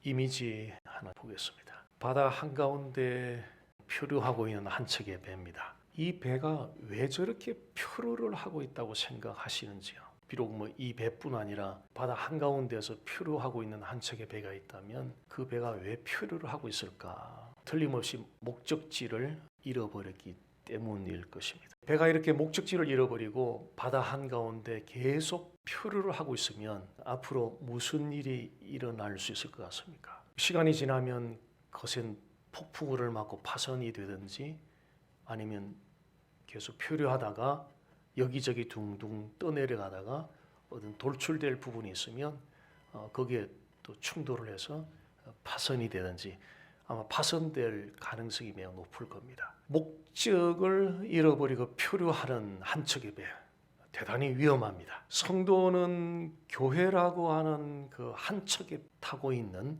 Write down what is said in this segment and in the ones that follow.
이미지 하나 보겠습니다. 바다 한가운데 표류하고 있는 한 척의 배입니다. 이 배가 왜 저렇게 표류를 하고 있다고 생각하시는지요? 비록 이 배뿐 아니라 바다 한가운데서 표류하고 있는 한 척의 배가 있다면 그 배가 왜 표류를 하고 있을까? 틀림없이 목적지를 잃어버렸기 때문일 것입니다. 배가 이렇게 목적지를 잃어버리고 바다 한가운데 계속 표류를 하고 있으면 앞으로 무슨 일이 일어날 수 있을 것 같습니까? 시간이 지나면 거센 폭풍우를 맞고 파손이 되든지 아니면 계속 표류하다가 여기저기 둥둥 떠내려가다가 어떤 돌출될 부분이 있으면 거기에 또 충돌을 해서 파손이 되든지 아마 파손될 가능성이 매우 높을 겁니다. 목적을 잃어버리고 표류하는 한 척의 배, 대단히 위험합니다. 성도는 교회라고 하는 그 한 척에 타고 있는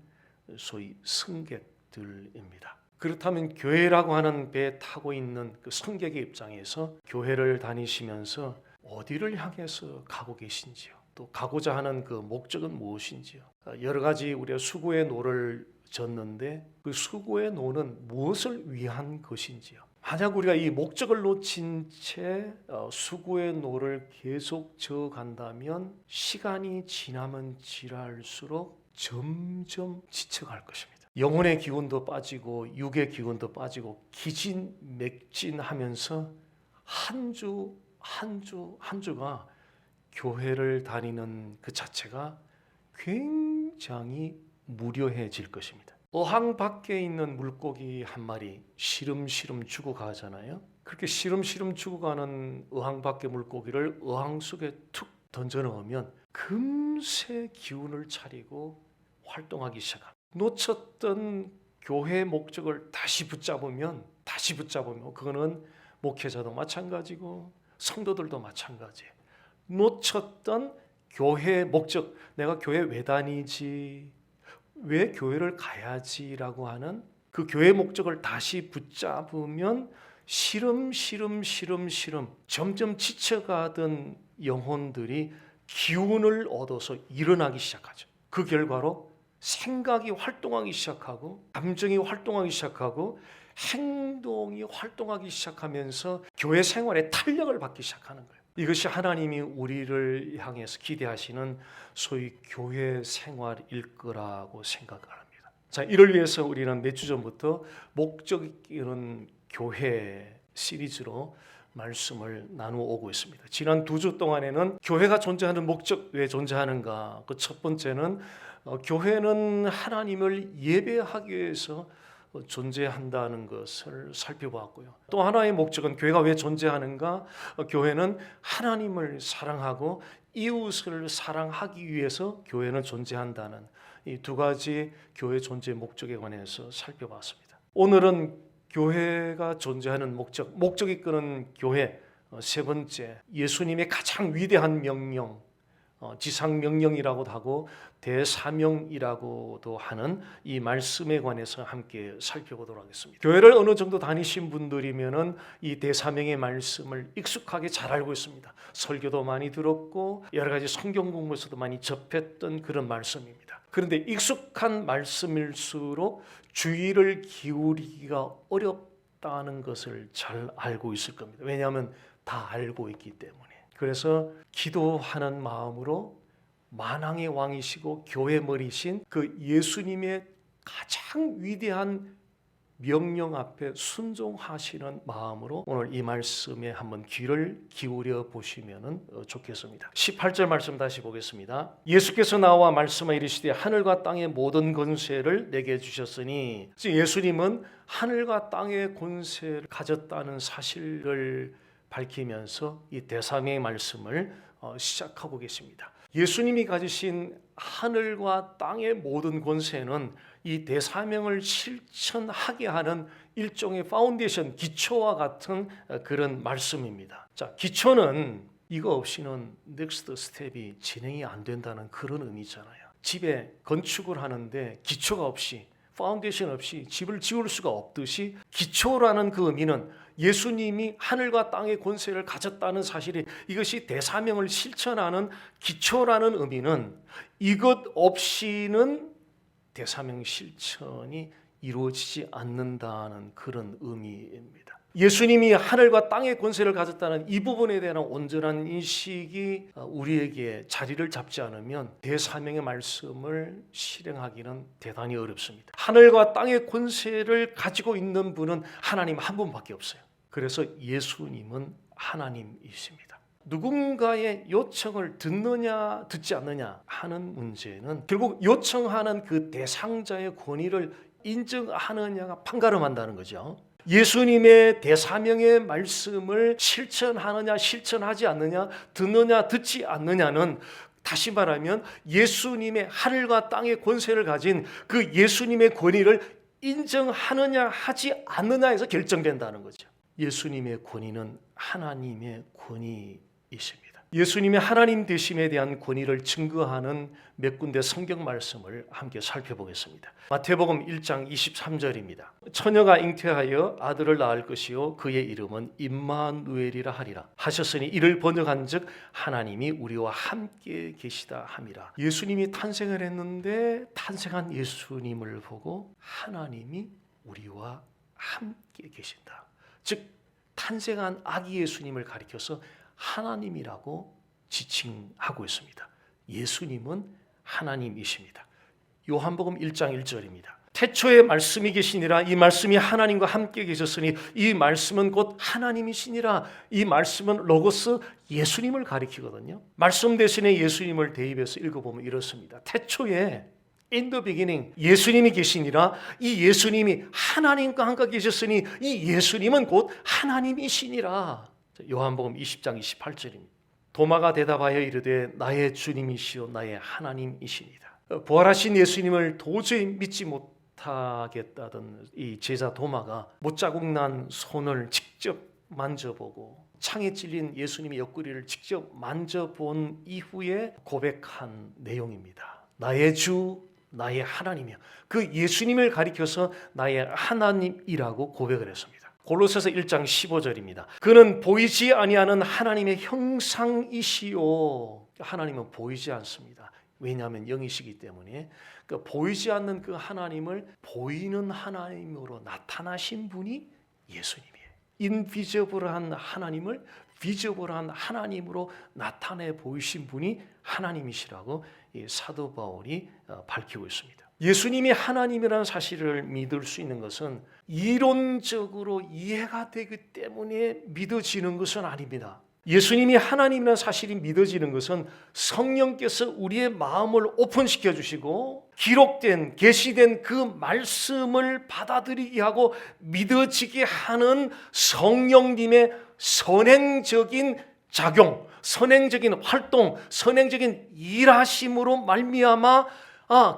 소위 승객들입니다. 그렇다면 교회라고 하는 배에 타고 있는 그 승객의 입장에서 교회를 다니시면서 어디를 향해서 가고 계신지요? 또 가고자 하는 그 목적은 무엇인지요? 여러 가지 우리가 수고의 노를 졌는데 그 수고의 노는 무엇을 위한 것인지요? 만약 우리가 이 목적을 놓친 채 수고의 노를 계속 저어간다면 시간이 지나면 지날수록 점점 지쳐갈 것입니다. 영혼의 기운도 빠지고 육의 기운도 빠지고 기진맥진하면서 한 주가 교회를 다니는 그 자체가 굉장히 무료해질 것입니다. 어항 밖에 있는 물고기 한 마리 시름시름 죽어가잖아요. 그렇게 시름시름 죽어가는 어항 밖의 물고기를 어항 속에 툭 던져 넣으면 금세 기운을 차리고 활동하기 시작합니다. 놓쳤던 교회 목적을 다시 붙잡으면 그거는 목회자도 마찬가지고 성도들도 마찬가지예요. 놓쳤던 교회 목적, 내가 교회 왜 다니지? 왜 교회를 가야지라고 하는 그 교회 목적을 다시 붙잡으면 시름시름 점점 지쳐가던 영혼들이 기운을 얻어서 일어나기 시작하죠. 그 결과로 생각이 활동하기 시작하고 감정이 활동하기 시작하고 행동이 활동하기 시작하면서 교회 생활에 탄력을 받기 시작하는 거예요. 이것이 하나님이 우리를 향해서 기대하시는 소위 교회 생활일 거라고 생각을 합니다. 자, 이를 위해서 우리는 몇 주 전부터 목적 있는 교회 시리즈로 말씀을 나누어 오고 있습니다. 지난 2주 동안에는 교회가 존재하는 목적, 왜 존재하는가? 그 첫 번째는 교회는 하나님을 예배하기 위해서 존재한다는 것을 살펴보았고요. 또 하나의 목적은 교회가 왜 존재하는가? 교회는 하나님을 사랑하고 이웃을 사랑하기 위해서 교회는 존재한다는 이 두 가지 교회 존재 목적에 관해서 살펴봤습니다. 오늘은 교회가 존재하는 목적이 이끄는 교회 세 번째, 예수님의 가장 위대한 명령, 지상명령이라고도 하고 대사명이라고도 하는 이 말씀에 관해서 함께 살펴보도록 하겠습니다. 교회를 어느 정도 다니신 분들이면은 이 대사명의 말씀을 익숙하게 잘 알고 있습니다. 설교도 많이 들었고 여러 가지 성경 공부에서도 많이 접했던 그런 말씀입니다. 그런데 익숙한 말씀일수록 주의를 기울이기가 어렵다는 것을 잘 알고 있을 겁니다. 왜냐하면 다 알고 있기 때문에. 그래서 기도하는 마음으로 만왕의 왕이시고 교회 머리신 그 예수님의 가장 위대한 명령 앞에 순종하시는 마음으로 오늘 이 말씀에 한번 귀를 기울여 보시면 좋겠습니다. 18절 말씀 다시 보겠습니다. 예수께서 나와 말씀하 이르시되 하늘과 땅의 모든 권세를 내게 주셨으니, 예수님은 하늘과 땅의 권세를 가졌다는 사실을 밝히면서 이 대사명의 말씀을 시작하고 계십니다. 예수님이 가지신 하늘과 땅의 모든 권세는 이 대사명을 실천하게 하는 일종의 파운데이션, 기초와 같은 그런 말씀입니다. 자, 기초는 이거 없이는 넥스트 스텝이 진행이 안 된다는 그런 의미잖아요. 집에 건축을 하는데 기초가 없이, 파운데이션 없이 집을 지을 수가 없듯이 기초라는 그 의미는 예수님이 하늘과 땅의 권세를 가졌다는 사실이, 이것이 대사명을 실천하는 기초라는 의미는 이것 없이는 대사명 실천이 이루어지지 않는다는 그런 의미입니다. 예수님이 하늘과 땅의 권세를 가졌다는 이 부분에 대한 온전한 인식이 우리에게 자리를 잡지 않으면 대사명의 말씀을 실행하기는 대단히 어렵습니다. 하늘과 땅의 권세를 가지고 있는 분은 하나님 한 분밖에 없어요. 그래서 예수님은 하나님이십니다. 누군가의 요청을 듣느냐 듣지 않느냐 하는 문제는 결국 요청하는 그 대상자의 권위를 인정하느냐가 판가름한다는 거죠. 예수님의 대사명의 말씀을 실천하느냐 실천하지 않느냐, 듣느냐 듣지 않느냐는 다시 말하면 예수님의 하늘과 땅의 권세를 가진 그 예수님의 권위를 인정하느냐 하지 않느냐에서 결정된다는 거죠. 예수님의 권위는 하나님의 권위이십니다. 예수님의 하나님 되심에 대한 권위를 증거하는 몇 군데 성경 말씀을 함께 살펴보겠습니다. 마태복음 1장 23절입니다. 처녀가 잉태하여 아들을 낳을 것이요 그의 이름은 임마누엘이라 하리라 하셨으니 이를 번역한즉 하나님이 우리와 함께 계시다 함이라. 예수님이 탄생을 했는데 탄생한 예수님을 보고 하나님이 우리와 함께 계신다. 즉 탄생한 아기 예수님을 가리켜서 하나님이라고 지칭하고 있습니다. 예수님은 하나님이십니다. 요한복음 1장 1절입니다. 태초에 말씀이 계시니라 이 말씀이 하나님과 함께 계셨으니 이 말씀은 곧 하나님이시니라. 이 말씀은 로고스 예수님을 가리키거든요. 말씀 대신에 예수님을 대입해서 읽어보면 이렇습니다. 태초에 In the beginning 예수님이 계시니라 이 예수님이 하나님과 함께 계셨으니 이 예수님은 곧 하나님이시니라. 요한복음 20장 28절입니다. 도마가 대답하여 이르되 나의 주님이시요 나의 하나님이시니라. 부활하신 예수님을 도저히 믿지 못하겠다던 이 제자 도마가 못자국 난 손을 직접 만져보고 창에 찔린 예수님의 옆구리를 직접 만져본 이후에 고백한 내용입니다. 나의 주 나의 하나님이요. 그 예수님을 가리켜서 나의 하나님이라고 고백을 했습니다. 골로새서 1장 15절입니다. 그는 보이지 아니하는 하나님의 형상이시요. 하나님은 보이지 않습니다. 왜냐하면 영이시기 때문에 그 보이지 않는 그 하나님을 보이는 하나님으로 나타나신 분이 예수님이에요. 인비저블한 하나님을 비저블한 하나님으로 나타내 보이신 분이 하나님이시라고 사도 바울이 밝히고 있습니다. 예수님이 하나님이라는 사실을 믿을 수 있는 것은 이론적으로 이해가 되기 때문에 믿어지는 것은 아닙니다. 예수님이 하나님이라는 사실이 믿어지는 것은 성령께서 우리의 마음을 오픈시켜 주시고 기록된 계시된 그 말씀을 받아들이게 하고 믿어지게 하는 성령님의 선행적인 작용, 선행적인 활동, 선행적인 일하심으로 말미암아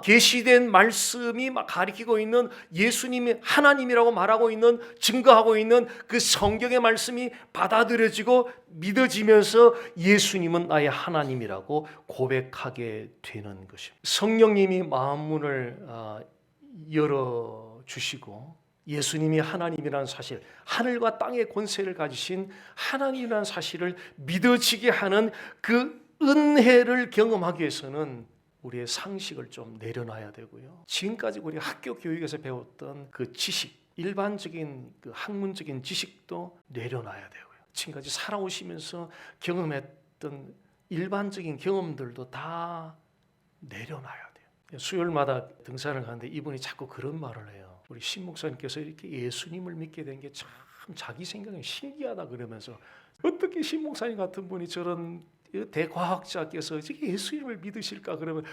계시된 말씀이 가리키고 있는 예수님이 하나님이라고 말하고 있는 증거하고 있는 그 성경의 말씀이 받아들여지고 믿어지면서 예수님은 나의 하나님이라고 고백하게 되는 것입니다. 성령님이 마음문을 열어주시고 예수님이 하나님이라는 사실, 하늘과 땅의 권세를 가지신 하나님이라는 사실을 믿어지게 하는 그 은혜를 경험하기 위해서는 우리의 상식을 좀 내려놔야 되고요. 지금까지 우리 학교 교육에서 배웠던 그 지식, 일반적인 그 학문적인 지식도 내려놔야 되고요. 지금까지 살아오시면서 경험했던 일반적인 경험들도 다 내려놔야 돼요. 수요일마다 등산을 가는데 이분이 자꾸 그런 말을 해요. 우리 신 목사님께서 이렇게 예수님을 믿게 된 게 참 자기 생각에 신기하다 그러면서 어떻게 신 목사님 같은 분이 저런 대과학자께서 예수님을 믿으실까? 그러면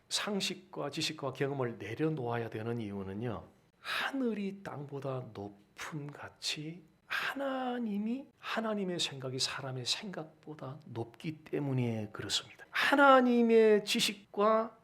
상식과 지식과 경험을 내려놓아야 되는 이유는요, 하늘이 땅보다 높은 같이 하나님의 생각이 사람의 생각보다 높기 때문에 그렇습니다. 하나님의 지식과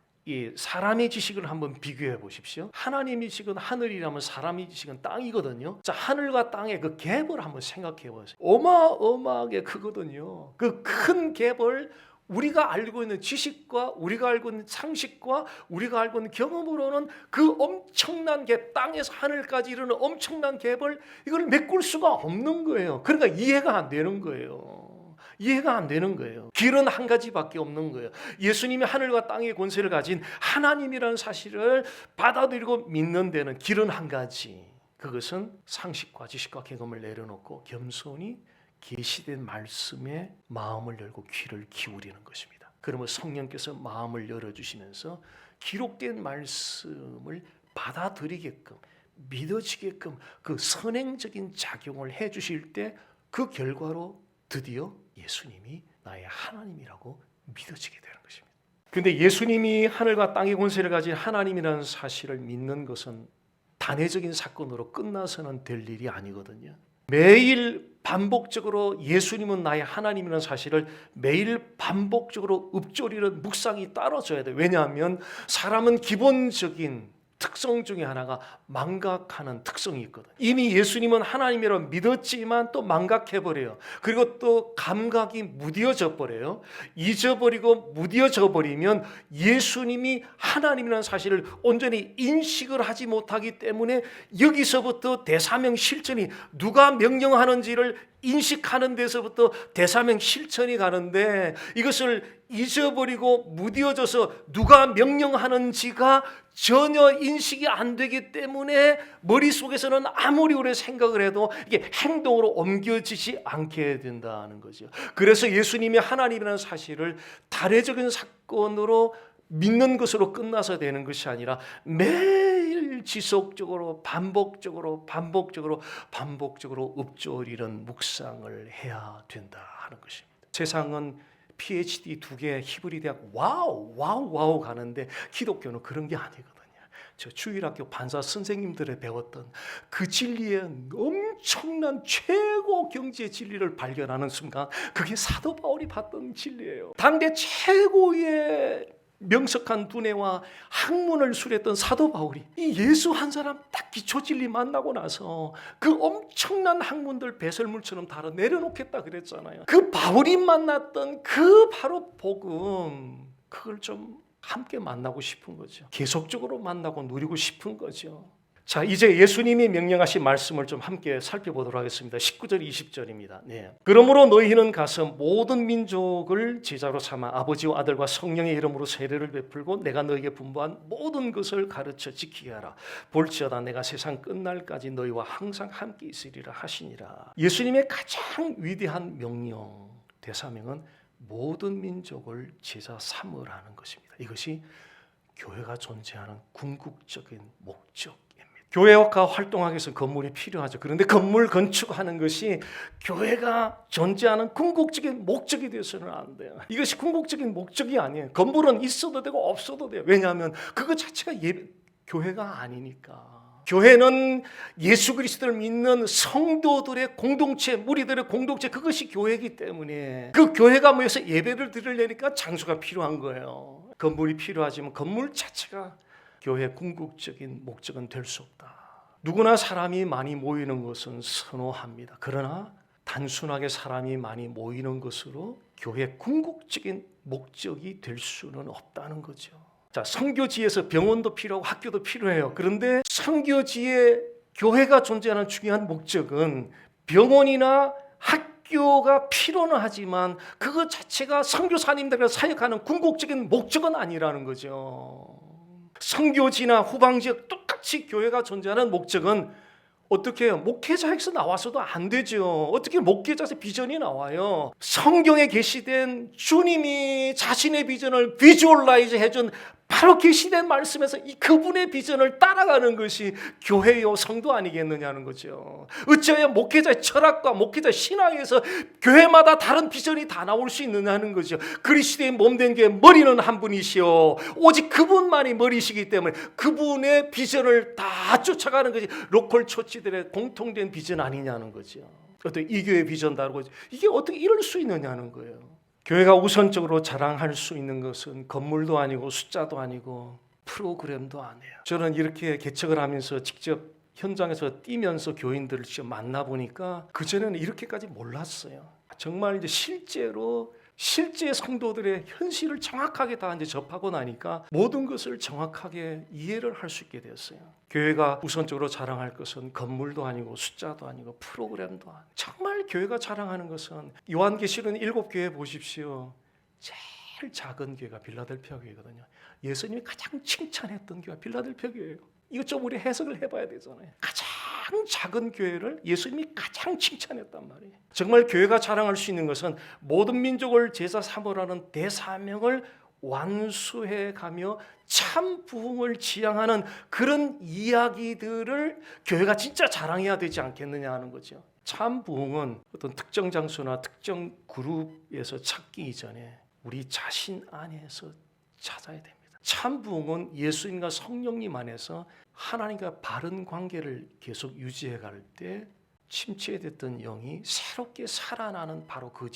사람의 지식을 한번 비교해 보십시오. 하나님의 지식은 하늘이라면 사람의 지식은 땅이거든요. 자, 하늘과 땅의 그 갭을 한번 생각해 보세요. 어마어마하게 크거든요. 그 큰 갭을 우리가 알고 있는 지식과 우리가 알고 있는 상식과 우리가 알고 있는 경험으로는 그 엄청난 갭, 땅에서 하늘까지 이르는 엄청난 갭을 이걸 메꿀 수가 없는 거예요. 그러니까 이해가 안 되는 거예요. 이해가 안 되는 거예요. 길은 한 가지밖에 없는 거예요. 예수님이 하늘과 땅의 권세를 가진 하나님이라는 사실을 받아들이고 믿는 데는 길은 한 가지. 그것은 상식과 지식과 경험을 내려놓고 겸손히 계시된 말씀에 마음을 열고 귀를 기울이는 것입니다. 그러면 성령께서 마음을 열어주시면서 기록된 말씀을 받아들이게끔 믿어지게끔 그 선행적인 작용을 해주실 때 그 결과로 드디어 예수님이 나의 하나님이라고 믿어지게 되는 것입니다. 그런데 예수님이 하늘과 땅의 권세를 가진 하나님이라는 사실을 믿는 것은 단회적인 사건으로 끝나서는 될 일이 아니거든요. 매일 반복적으로 예수님은 나의 하나님이라는 사실을 매일 반복적으로 읊조리는 묵상이 따라줘야 돼요. 왜냐하면 사람은 기본적인 특성 중에 하나가 망각하는 특성이 있거든요. 이미 예수님은 하나님이라고 믿었지만 또 망각해버려요. 그리고 또 감각이 무뎌져 버려요. 잊어버리고 무뎌져 버리면 예수님이 하나님이라는 사실을 온전히 인식을 하지 못하기 때문에 여기서부터 대사명 실천이 누가 명령하는지를 인식하는 데서부터 대사명 실천이 가는데 이것을 잊어버리고 무뎌져서 누가 명령하는지가 전혀 인식이 안 되기 때문에 머릿속에서는 아무리 오래 생각을 해도 이게 행동으로 옮겨지지 않게 된다는 거죠. 그래서 예수님이 하나님이라는 사실을 단회적인 사건으로 믿는 것으로 끝나서 되는 것이 아니라 매일 지속적으로 반복적으로 읊조리는 묵상을 해야 된다 하는 것입니다. 세상은 PhD 2개 히브리 대학 와우 가는데 기독교는 그런 게 아니거든요. 저 주일학교 반사 선생님들의 배웠던 그 진리의 엄청난 최고 경지의 진리를 발견하는 순간 그게 사도 바울이 봤던 진리예요. 당대 최고의 명석한 두뇌와 학문을 수료했던 사도 바울이 이 예수 한 사람 딱 기초 진리 만나고 나서 그 엄청난 학문들 배설물처럼 달아 내려놓겠다 그랬잖아요. 그 바울이 만났던 그 바로 복음, 그걸 좀 함께 만나고 싶은 거죠. 계속적으로 만나고 누리고 싶은 거죠. 자, 이제 예수님이 명령하신 말씀을 좀 함께 살펴보도록 하겠습니다. 19절 20절입니다. 네. 그러므로 너희는 가서 모든 민족을 제자로 삼아 아버지와 아들과 성령의 이름으로 세례를 베풀고 내가 너희에게 분부한 모든 것을 가르쳐 지키게 하라. 볼지어다 내가 세상 끝날까지 너희와 항상 함께 있으리라 하시니라. 예수님의 가장 위대한 명령, 대사명은 모든 민족을 제자 삼으라는 것입니다. 이것이 교회가 존재하는 궁극적인 목적. 교회가 활동하기 위해서 건물이 필요하죠. 그런데 건물 건축하는 것이 교회가 존재하는 궁극적인 목적이 되어서는 안 돼요. 이것이 궁극적인 목적이 아니에요. 건물은 있어도 되고 없어도 돼요. 왜냐하면 그것 자체가 교회가 아니니까. 교회는 예수 그리스도를 믿는 성도들의 공동체, 무리들의 공동체, 그것이 교회이기 때문에 그 교회가 모여서 예배를 드리려니까 장소가 필요한 거예요. 건물이 필요하지만 건물 자체가 교회의 궁극적인 목적은 될 수 없다. 누구나 사람이 많이 모이는 것은 선호합니다. 그러나 단순하게 사람이 많이 모이는 것으로 교회의 궁극적인 목적이 될 수는 없다는 거죠. 자, 선교지에서 병원도 필요하고 학교도 필요해요. 그런데 선교지에 교회가 존재하는 중요한 목적은 병원이나 학교가 필요는 하지만 그것 자체가 선교사님들과 사역하는 궁극적인 목적은 아니라는 거죠. 선교지나 후방지역 똑같이 교회가 존재하는 목적은 어떻게 해요? 목회자에서 나와서도 안 되죠. 어떻게 목회자에서 비전이 나와요? 성경에 계시된 주님이 자신의 비전을 비주얼라이즈 해준 바로 계시된 말씀에서 이 그분의 비전을 따라가는 것이 교회요 성도 아니겠느냐는 거죠. 어찌하여 목회자의 철학과 목회자의 신앙에서 교회마다 다른 비전이 다 나올 수 있느냐는 거죠. 그리스도의 몸된 교회 머리는 한 분이시오. 오직 그분만이 머리시기 때문에 그분의 비전을 다 쫓아가는 것이 로컬 처치들의 공통된 비전 아니냐는 거죠. 어떻게 이 교회 비전 다르고 이게 어떻게 이럴 수 있느냐는 거예요. 교회가 우선적으로 자랑할 수 있는 것은 건물도 아니고 숫자도 아니고 프로그램도 아니에요. 저는 이렇게 개척을 하면서 직접 현장에서 뛰면서 교인들을 직접 만나보니까 그전에는 이렇게까지 몰랐어요. 정말 이제 실제로 실제 성도들의 현실을 정확하게 다 이제 접하고 나니까 모든 것을 정확하게 이해를 할 수 있게 되었어요. 교회가 우선적으로 자랑할 것은 건물도 아니고 숫자도 아니고 프로그램도 아니고, 정말 교회가 자랑하는 것은 요한계시록 7교회 보십시오. 제일 작은 교회가 빌라델피아 교회거든요. 예수님이 가장 칭찬했던 교회가 빌라델피아 교회예요. 이거 좀 우리 해석을 해봐야 되잖아요. 가장 작은 교회를 예수님이 가장 칭찬했단 말이에요. 정말 교회가 자랑할 수 있는 것은 모든 민족을 제자 삼으라는 대사명을 완수해가며 참 부흥을 지향하는 그런 이야기들을 교회가 진짜 자랑해야 되지 않겠느냐 하는 거죠. 참 부흥은 어떤 특정 장소나 특정 그룹에서 찾기 이전에 우리 자신 안에서 찾아야 됩니다. 참 부흥은 예수님과 성령님 안에서 하나님과 바른 관계를 계속 유지해 갈 때 침체됐던 영이 새롭게 살아나는 바로 그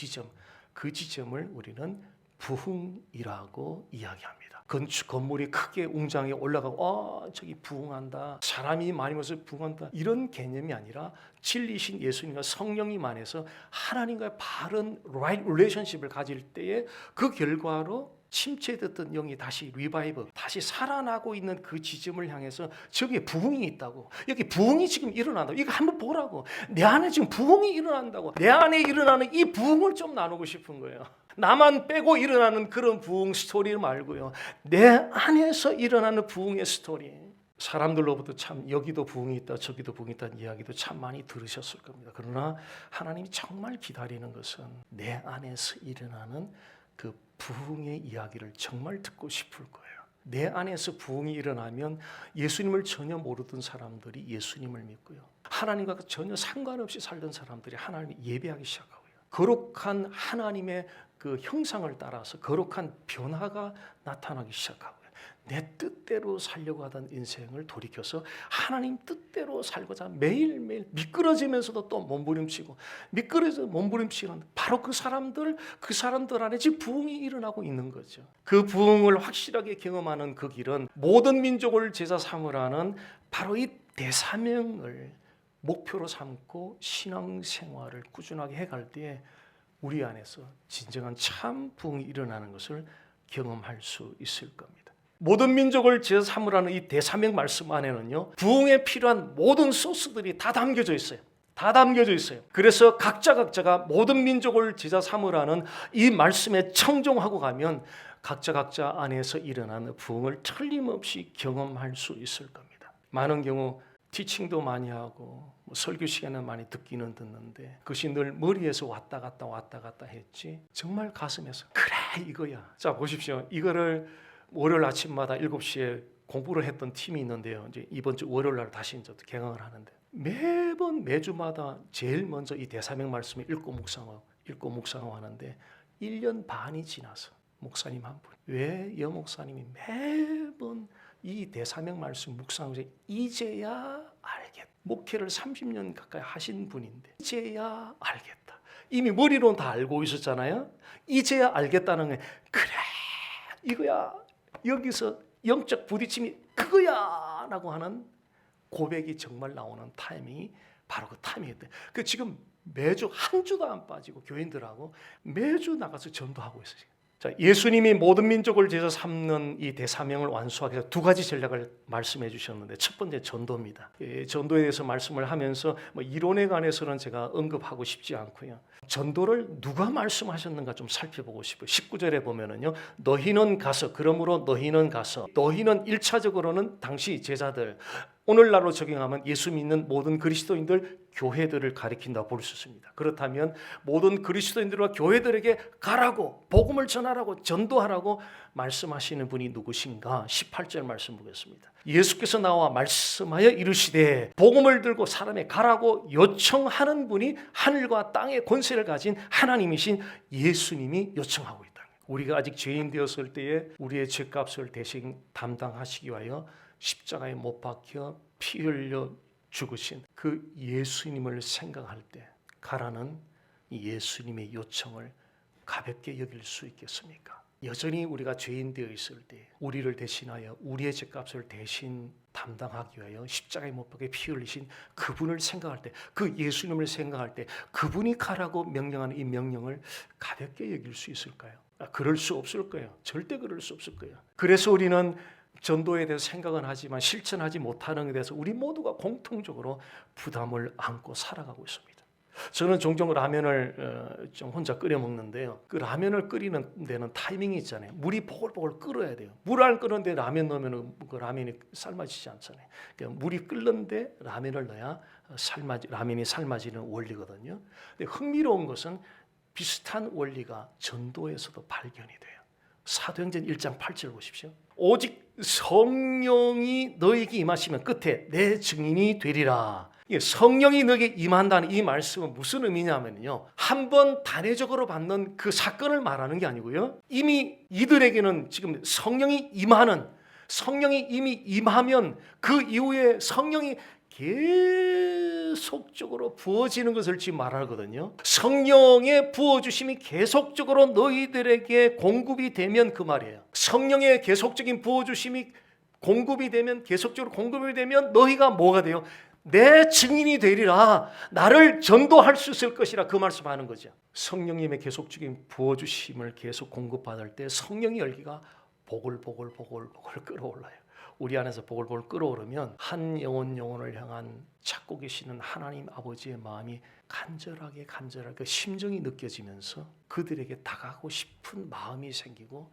지점을 우리는 부흥이라고 이야기합니다. 건물이 크게 웅장하게 올라가고 저기 부흥한다, 사람이 많이 모여서 부흥한다, 이런 개념이 아니라 진리신 예수님과 성령님 안에서 하나님과의 바른 right relationship을 가질 때에 그 결과로 침체됐던 영이 다시 리바이브, 다시 살아나고 있는 그 지점을 향해서 저기에 부흥이 있다고, 여기 부흥이 지금 일어난다고, 이거 한번 보라고, 내 안에 지금 부흥이 일어난다고, 내 안에 일어나는 이 부흥을 좀 나누고 싶은 거예요. 나만 빼고 일어나는 그런 부흥 스토리 말고요, 내 안에서 일어나는 부흥의 스토리. 사람들로부터 참 여기도 부흥이 있다 저기도 부흥이 있다는 이야기도 참 많이 들으셨을 겁니다. 그러나 하나님이 정말 기다리는 것은 내 안에서 일어나는 그 부흥의 이야기를 정말 듣고 싶을 거예요. 내 안에서 부흥이 일어나면 예수님을 전혀 모르던 사람들이 예수님을 믿고요, 하나님과 전혀 상관없이 살던 사람들이 하나님을 예배하기 시작하고요, 거룩한 하나님의 그 형상을 따라서 거룩한 변화가 나타나기 시작하고요, 내 뜻대로 살려고 하던 인생을 돌이켜서 하나님 뜻대로 살고자 매일매일 미끄러지면서도 또 몸부림치고 미끄러져 몸부림치는 바로 그 사람들 안에 지금 부흥이 일어나고 있는 거죠. 그 부흥을 확실하게 경험하는 그 길은 모든 민족을 제자 삼으라는 바로 이 대사명을 목표로 삼고 신앙생활을 꾸준하게 해갈 때에 우리 안에서 진정한 참 부흥이 일어나는 것을 경험할 수 있을 겁니다. 모든 민족을 제자 삼으라는 이 대사명 말씀 안에는요, 부흥에 필요한 모든 소스들이 다 담겨져 있어요. 다 담겨져 있어요. 그래서 각자가 모든 민족을 제자 삼으라는 이 말씀에 청종하고 가면 각자 안에서 일어나는 부흥을 틀림없이 경험할 수 있을 겁니다. 많은 경우 티칭도 많이 하고 설교 시간은 많이 듣기는 듣는데 그것이 늘 머리에서 왔다 갔다 했지 정말 가슴에서 그래 이거야. 자 보십시오. 이거를 월요일 아침마다 7시에 공부를 했던 팀이 있는데요. 이제 이번 주 월요일 날 다시 이제 개강을 하는데 매주마다 제일 먼저 이 대사명 말씀을 읽고 묵상하고 하는데 1년 반이 지나서 목사님 한 분, 왜 여목사님이 매번 이 대사명 말씀 묵상하면서 이제야 알겠다. 목회를 30년 가까이 하신 분인데 이제야 알겠다. 이미 머리로는 다 알고 있었잖아요. 이제야 알겠다는 게 그래 이거야. 여기서 영적 부딪힘이 그거야 라고 하는 고백이 정말 나오는 타이밍이 바로 그 타이밍이었대요. 그 지금 매주 한 주도 안 빠지고 교인들하고 매주 나가서 전도하고 있어요. 자, 예수님이 모든 민족을 제자 삼는 이 대사명을 완수하기 위해서 두 가지 전략을 말씀해 주셨는데 첫 번째 전도입니다. 전도에 대해서 말씀을 하면서 이론에 관해서는 제가 언급하고 싶지 않고요. 전도를 누가 말씀하셨는가 좀 살펴보고 싶어요. 19절에 보면은요. 너희는 가서 그러므로 너희는 가서 너희는 1차적으로는 당시 제자들 오늘날로 적용하면 예수 믿는 모든 그리스도인들 교회들을 가리킨다고 볼 수 있습니다. 그렇다면 모든 그리스도인들과 교회들에게 가라고 복음을 전하라고 전도하라고 말씀하시는 분이 누구신가? 18절 말씀 보겠습니다. 예수께서 나와 말씀하여 이르시되 복음을 들고 사람에 가라고 요청하는 분이 하늘과 땅의 권세를 가진 하나님이신 예수님이 요청하고 있다. 우리가 아직 죄인 되었을 때에 우리의 죄값을 대신 담당하시기 위하여 십자가에 못 박혀 피 흘려 죽으신 그 예수님을 생각할 때 가라는 이 예수님의 요청을 가볍게 여길 수 있겠습니까? 여전히 우리가 죄인 되어 있을 때 우리를 대신하여 우리의 죄값을 대신 담당하기 위하여 십자가에 못 박혀 피 흘리신 그분을 생각할 때, 그 예수님을 생각할 때 그분이 가라고 명령하는 이 명령을 가볍게 여길 수 있을까요? 그럴 수 없을 거예요. 절대 그럴 수 없을 거예요. 그래서 우리는 전도에 대해서 생각은 하지만 실천하지 못하는 것에 대해서 우리 모두가 공통적으로 부담을 안고 살아가고 있습니다. 저는 종종 라면을 좀 혼자 끓여 먹는데요. 그 라면을 끓이는 데는 타이밍이 있잖아요. 물이 보글보글 끓어야 돼요. 물 안 끓는데 라면 넣으면 그 라면이 삶아지지 않잖아요. 그러니까 물이 끓는데 라면을 넣어야 라면이 삶아지는 원리거든요. 근데 흥미로운 것은 비슷한 원리가 전도에서도 발견이 돼요. 사도행전 1장 8절 보십시오. 오직 성령이 너에게 임하시면 끝에 내 증인이 되리라. 성령이 너에게 임한다는 이 말씀은 무슨 의미냐면요, 한번 단회적으로 받는 그 사건을 말하는 게 아니고요, 이미 이들에게는 지금 성령이 이미 임하면 그 이후에 성령이 계속적으로 부어지는 것을 지금 말하거든요. 성령의 부어주심이 계속적으로 너희들에게 공급이 되면, 그 말이에요. 성령의 계속적인 부어주심이 공급이 되면, 계속적으로 공급이 되면 너희가 뭐가 돼요? 내 증인이 되리라. 나를 전도할 수 있을 것이라, 그 말씀하는 거죠. 성령님의 계속적인 부어주심을 계속 공급받을 때 성령의 열기가 보글보글 끓어올라요. 우리 안에서 보글보글 끓어오르면 한 영혼을 향한 찾고 계시는 하나님 아버지의 마음이 간절하게 그 심정이 느껴지면서 그들에게 다가가고 싶은 마음이 생기고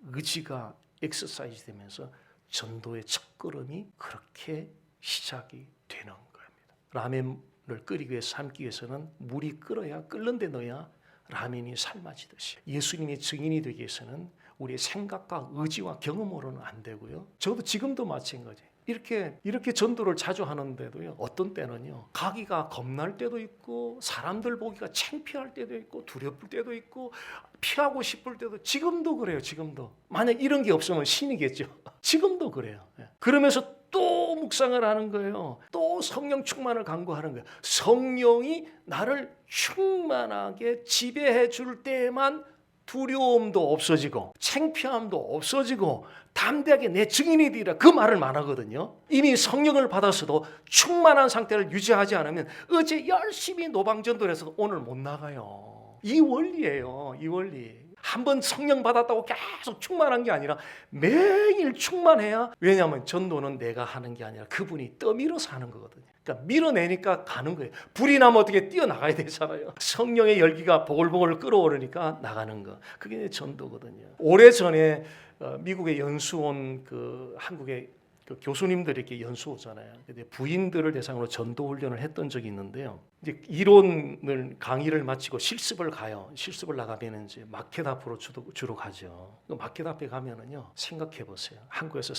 의지가 엑서사이즈 되면서 전도의 첫걸음이 그렇게 시작이 되는 겁니다. 라면을 끓이기 위해서, 삶기 위해서는 물이 끓는 데 넣어야 라면이 삶아지듯이 예수님의 증인이 되기 위해서는 우리의 생각과 의지와 경험으로는 안 되고요. 저도 지금도 마찬가지. 이렇게 전도를 자주 하는데도요, 어떤 때는요, 가기가 겁날 때도 있고, 사람들 보기가 창피할 때도 있고, 두렵을 때도 있고, 피하고 싶을 때도, 지금도 그래요. 지금도. 만약 이런 게 없으면 신이겠죠. 지금도 그래요. 그러면서 또 묵상을 하는 거예요. 또 성령 충만을 간구하는 거예요. 성령이 나를 충만하게 지배해 줄 때만 두려움도 없어지고 창피함도 없어지고 담대하게 내 증인이 되리라, 그 말을 말하거든요. 이미 성령을 받았어도 충만한 상태를 유지하지 않으면 어제 열심히 노방전도를 해서도 오늘 못 나가요. 이 원리예요. 이 원리. 한번 성령 받았다고 계속 충만한 게 아니라 매일 충만해야, 왜냐하면 전도는 내가 하는 게 아니라 그분이 떠밀어서 하는 거거든요. 그러니까 밀어내니까 가는 거예요. 불이 나면 어떻게 뛰어나가야 되잖아요. 성령의 열기가 보글보글 끓어오르니까 나가는 거. 그게 전도거든요. 오래전에 미국에 연수 온 그 한국의 그 교수님들이 이렇게 연수 오잖아요. 근데 부인들을 대상으로 전도 훈련을 했던 적이 있는데요. 이제 이론을 강의를 마치고 실습을 가요. 실습을 나가면 이제 마켓 앞으로 주로 가죠. 마켓 앞에 가면은요, 생각해 보세요. 한국에서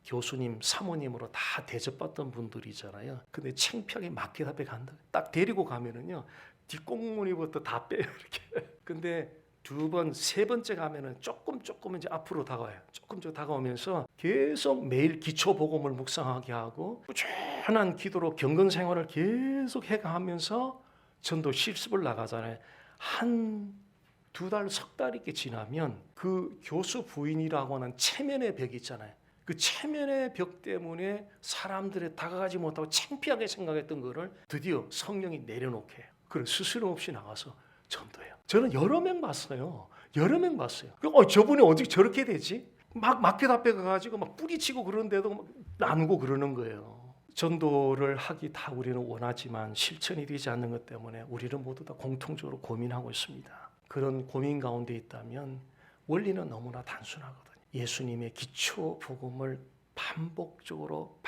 교수님, 사모님으로 다 대접받던 분들이잖아요. 근데 창피하게 마켓 앞에 간다. 딱 데리고 가면은요, 뒷꽁무니부터 다 빼요, 이렇게. 근데 두 번, 세 번째 가면은 조금 이제 앞으로 다가와요. 조금 다가오면서 계속 매일 기초 복음을 묵상하게 하고 꾸준한 기도로 경건 생활을 계속 해가면서 전도 실습을 나가잖아요. 한 두 달, 석 달 이렇게 지나면 그 교수 부인이라고 하는 체면의 벽이 있잖아요. 그 체면의 벽 때문에 사람들이 다가가지 못하고 창피하게 생각했던 거를 드디어 성령이 내려놓게 해요. 그걸 스스럼 없이 나가서 전도해요. 저는 여러 명 봤어요. 저분이 어떻게 저렇게 되지? 막 마켓 앞에 가가지고 막 뿌리치고 그러는데도 막 나누고 그러는 거예요. 전도를 하기 다 우리는 원하지만 실천이 되지 않는 것 때문에 우리는 모두 다 공통적으로 고민하고 있습니다. 그런 고민 가운데 있다면 원리는 너무나 단순하거든요. 예수님의 기초 복음을 반복적으로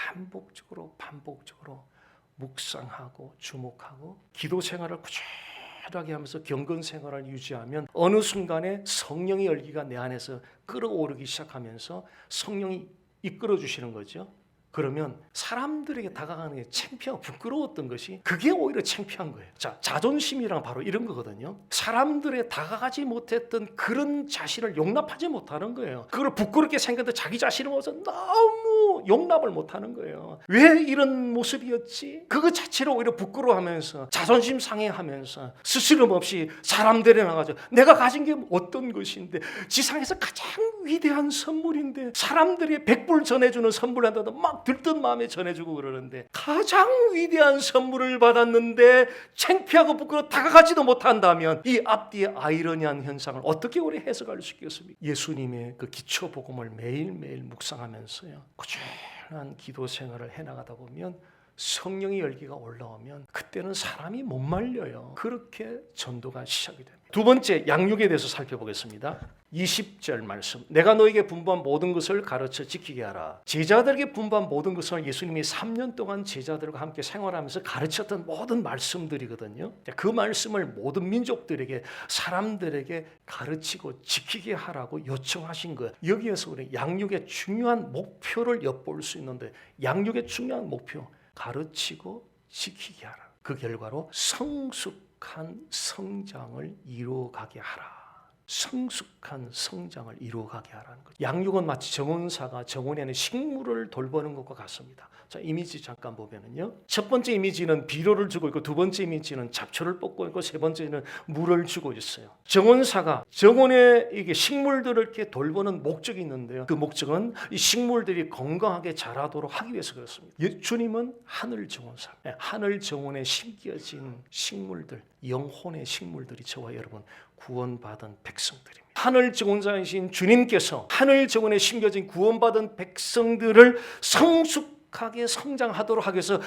묵상하고 주목하고 기도 생활을 꾸준하게 하면서 경건 생활을 유지하면 어느 순간에 성령의 열기가 내 안에서 끓어오르기 시작하면서 성령이 이끌어 주시는 거죠. 그러면 사람들에게 다가가는 게 창피하고 부끄러웠던 것이 그게 오히려 창피한 거예요. 자, 자존심이랑 바로 이런 거거든요. 사람들에 다가가지 못했던 그런 자신을 용납하지 못하는 거예요. 그걸 부끄럽게 생각해도 자기 자신을 보면서 너무 너무 용납을 못하는 거예요. 왜 이런 모습이었지? 그거 자체로 오히려 부끄러워하면서 자존심 상해하면서 스스럼 없이 사람들에 나가서 내가 가진 게 어떤 것인데, 지상에서 가장 위대한 선물인데, 사람들이 100불 전해주는 선물 한다도 막 들뜬 마음에 전해주고 그러는데, 가장 위대한 선물을 받았는데 창피하고 부끄러워 다가가지도 못한다면 이 앞뒤의 아이러니한 현상을 어떻게 우리 해석할 수 있겠습니까? 예수님의 그 기초 복음을 매일매일 묵상하면서요, 꾸준한 기도 생활을 해나가다 보면 성령의 열기가 올라오면 그때는 사람이 못 말려요. 그렇게 전도가 시작이 됩니다. 두 번째, 양육에 대해서 살펴보겠습니다. 20절 말씀, 내가 너에게 분부한 모든 것을 가르쳐 지키게 하라. 제자들에게 분부한 모든 것을 예수님이 3년 동안 제자들과 함께 생활하면서 가르쳤던 모든 말씀들이거든요. 그 말씀을 모든 민족들에게, 사람들에게 가르치고 지키게 하라고 요청하신 거예요. 여기에서 우리 양육의 중요한 목표를 엿볼 수 있는데, 양육의 중요한 목표, 가르치고 지키게 하라. 그 결과로 성숙한 성장을 이루어가게 하라. 성숙한 성장을 이루어가게 하라는 거죠. 양육은 마치 정원사가 정원에 있는 식물을 돌보는 것과 같습니다. 자, 이미지 잠깐 보면은요, 첫 번째 이미지는 비료를 주고 있고, 두 번째 이미지는 잡초를 뽑고 있고, 세 번째는 물을 주고 있어요. 정원사가 정원에 이게 식물들을 이렇게 돌보는 목적이 있는데요, 그 목적은 이 식물들이 건강하게 자라도록 하기 위해서 그렇습니다. 주님은 하늘 정원사, 하늘 정원에 심겨진 식물들, 영혼의 식물들이 저와 여러분 구원받은 백성들입니다. 하늘 정원자이신 주님께서 하늘 정원에 심겨진 구원받은 백성들을 성숙하게 성장하도록 하기 위해서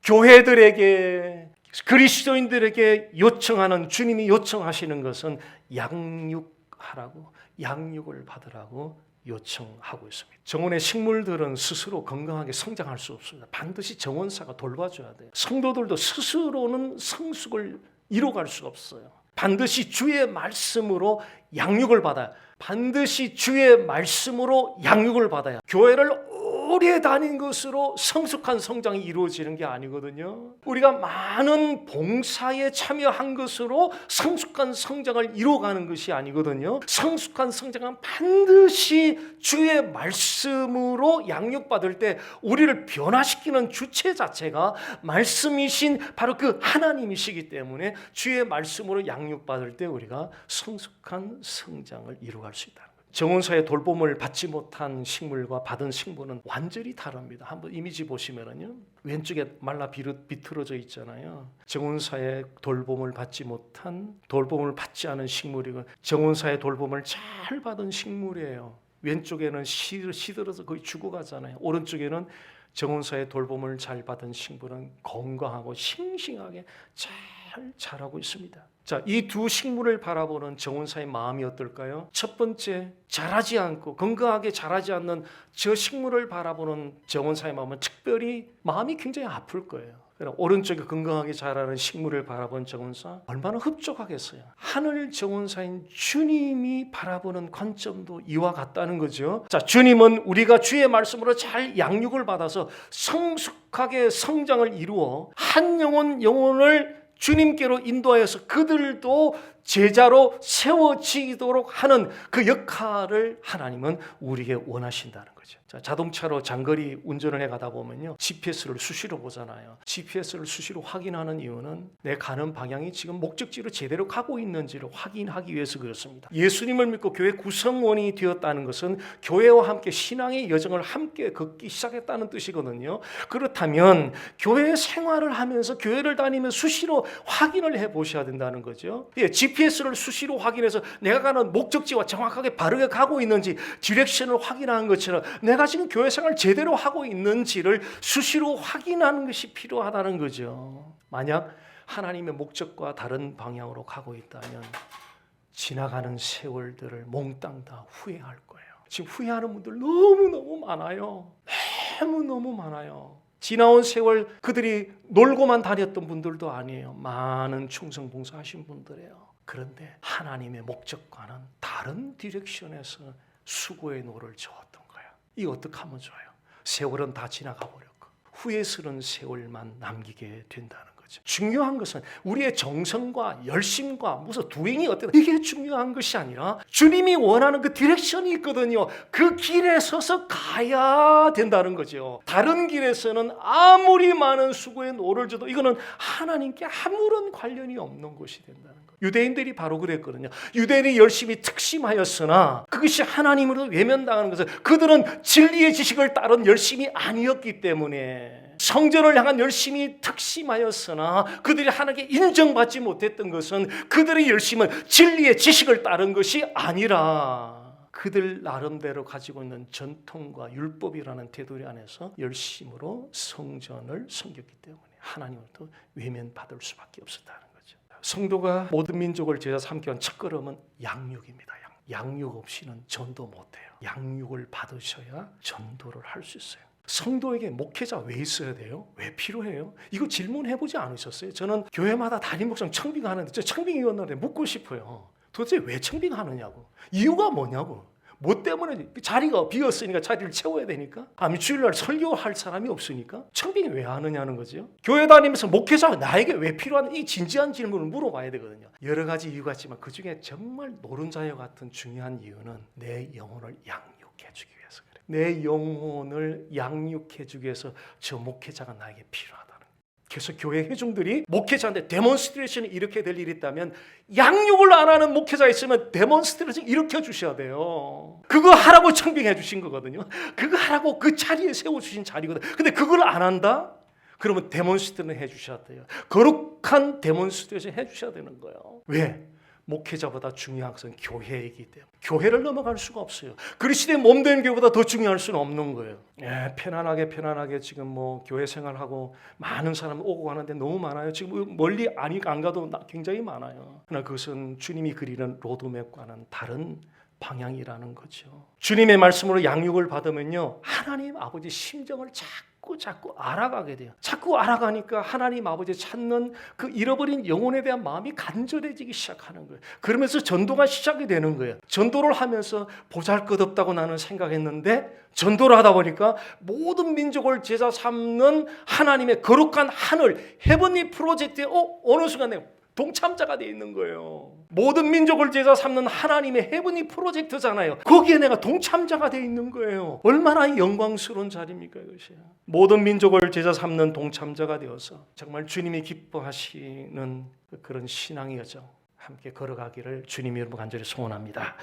교회들에게, 그리스도인들에게 요청하는, 주님이 요청하시는 것은 양육하라고, 양육을 받으라고 요청하고 있습니다. 정원의 식물들은 스스로 건강하게 성장할 수 없습니다. 반드시 정원사가 돌봐줘야 돼요. 성도들도 스스로는 성숙을 이루어갈 수 없어요. 반드시 주의 말씀으로 양육을 받아야, 반드시 주의 말씀으로 양육을 받아야 교회를 오래 다닌 것으로 성숙한 성장이 이루어지는 게 아니거든요. 우리가 많은 봉사에 참여한 것으로 성숙한 성장을 이루어가는 것이 아니거든요. 성숙한 성장은 반드시 주의 말씀으로 양육받을 때 우리를 변화시키는 주체 자체가 말씀이신 바로 그 하나님이시기 때문에 주의 말씀으로 양육받을 때 우리가 성숙한 성장을 이루어갈 수 있다. 정원사의 돌봄을 받지 못한 식물과 받은 식물은 완전히 다릅니다. 한번 이미지 보시면은요, 왼쪽에 말라 비틀어져 있잖아요. 정원사의 돌봄을 받지 못한, 돌봄을 받지 않은 식물이고, 정원사의 돌봄을 잘 받은 식물이에요. 왼쪽에는 시들어서 거의 죽어가잖아요. 오른쪽에는 정원사의 돌봄을 잘 받은 식물은 건강하고 싱싱하게 잘 자라고 있습니다. 자, 이 두 식물을 바라보는 정원사의 마음이 어떨까요? 첫 번째, 자라지 않고 건강하게 자라지 않는 저 식물을 바라보는 정원사의 마음은 특별히 마음이 굉장히 아플 거예요. 오른쪽에 건강하게 자라는 식물을 바라본 정원사, 얼마나 흡족하겠어요. 하늘 정원사인 주님이 바라보는 관점도 이와 같다는 거죠. 자, 주님은 우리가 주의 말씀으로 잘 양육을 받아서 성숙하게 성장을 이루어 한 영혼을 주님께로 인도하여서 그들도 제자로 세워지도록 하는 그 역할을 하나님은 우리에게 원하신다는 거죠. 자, 자동차로 장거리 운전을 해가다 보면요, GPS를 수시로 보잖아요. GPS를 수시로 확인하는 이유는 내 가는 방향이 지금 목적지로 제대로 가고 있는지를 확인하기 위해서 그렇습니다. 예수님을 믿고 교회 구성원이 되었다는 것은 교회와 함께 신앙의 여정을 함께 걷기 시작했다는 뜻이거든요. 그렇다면 교회 생활을 하면서, 교회를 다니면서 수시로 확인을 해보셔야 된다는 거죠. GPS를 수시로 확인해서 내가 가는 목적지와 정확하게 바르게 가고 있는지 디렉션을 확인하는 것처럼 내가 지금 교회 생활을 제대로 하고 있는지를 수시로 확인하는 것이 필요하다는 거죠. 만약 하나님의 목적과 다른 방향으로 가고 있다면 지나가는 세월들을 몽땅 다 후회할 거예요. 지금 후회하는 분들 너무너무 많아요. 너무너무 많아요. 지나온 세월 그들이 놀고만 다녔던 분들도 아니에요. 많은 충성 봉사하신 분들이에요. 그런데 하나님의 목적과는 다른 디렉션에서 수고의 노를 저었던 거예요. 이거 어떻게 하면 좋아요? 세월은 다 지나가 버렸고 후회스러운 세월만 남기게 된다는 거예요. 거죠. 중요한 것은 우리의 정성과 열심과 무슨 도행이 어때다 이게 중요한 것이 아니라 주님이 원하는 그 디렉션이 있거든요. 그 길에 서서 가야 된다는 거죠. 다른 길에서는 아무리 많은 수고에 노를 줘도 이거는 하나님께 아무런 관련이 없는 것이 된다는 거예요. 유대인들이 바로 그랬거든요. 유대인이 열심히 특심하였으나 그것이 하나님으로 외면당하는 것은 그들은 진리의 지식을 따른 열심이 아니었기 때문에 성전을 향한 열심히 특심하였으나 그들이 하나님께 인정받지 못했던 것은 그들의 열심은 진리의 지식을 따른 것이 아니라 그들 나름대로 가지고 있는 전통과 율법이라는 테두리 안에서 열심으로 성전을 섬겼기 때문에 하나님으로부터 외면받을 수밖에 없었다는 거죠. 성도가 모든 민족을 제자 삼기 위한 첫걸음은 양육입니다. 양육 없이는 전도 못해요. 양육을 받으셔야 전도를 할 수 있어요. 성도에게 목회자 왜 있어야 돼요? 왜 필요해요? 이거 질문해보지 않으셨어요? 저는 교회마다 담임 목사님 청빙하는데 저 청빙위원들한테 묻고 싶어요. 도대체 왜 청빙하느냐고. 이유가 뭐냐고. 뭐 때문에 자리가 비었으니까 자리를 채워야 되니까? 아니 주일날 설교할 사람이 없으니까? 청빙이 왜 하느냐는 거죠. 교회 다니면서 목회자가 나에게 왜 필요한 이 진지한 질문을 물어봐야 되거든요. 여러 가지 이유가 있지만 그중에 정말 노른자여 같은 중요한 이유는 내 영혼을 양육해 주기 위해서 그래요. 내 영혼을 양육해 주기 위해서 저 목회자가 나에게 필요하다는 거예요. 그래서 교회 회중들이 목회자한테 데몬스트레이션이 이렇게 될 일이 있다면 양육을 안 하는 목회자 있으면 데몬스트레이션 일으켜 주셔야 돼요. 그거 하라고 청빙해 주신 거거든요. 그거 하라고 그 자리에 세워주신 자리거든요. 근데 그걸 안 한다? 그러면 데몬스트레이션 해 주셔야 돼요. 거룩한 데몬스트레이션 해 주셔야 되는 거예요. 왜? 목회자보다 중요한 것은 교회이기 때문에 교회를 넘어갈 수가 없어요. 그리스도의 몸된 교회보다 더 중요할 수는 없는 거예요. 편안하게 지금 뭐 교회 생활하고 많은 사람 오고 가는데 너무 많아요. 지금 멀리 안 가도 굉장히 많아요. 그러나 그것은 주님이 그리는 로드맵과는 다른 방향이라는 거죠. 주님의 말씀으로 양육을 받으면요, 하나님 아버지 심정을 자꾸 알아가게 돼요. 자꾸 알아가니까 하나님 아버지 찾는 그 잃어버린 영혼에 대한 마음이 간절해지기 시작하는 거예요. 그러면서 전도가 시작이 되는 거예요. 전도를 하면서 보잘것없다고 나는 생각했는데 전도를 하다 보니까 모든 민족을 제자 삼는 하나님의 거룩한 하늘 헤븐리 프로젝트에 어느 순간 내가 동참자가 되어 있는 거예요. 모든 민족을 제자 삼는 하나님의 헤븐리 프로젝트잖아요. 거기에 내가 동참자가 되어 있는 거예요. 얼마나 영광스러운 자리입니까 이것이. 모든 민족을 제자 삼는 동참자가 되어서 정말 주님이 기뻐하시는 그런 신앙의 여정 함께 걸어가기를 주님의 이름으로 간절히 소원합니다.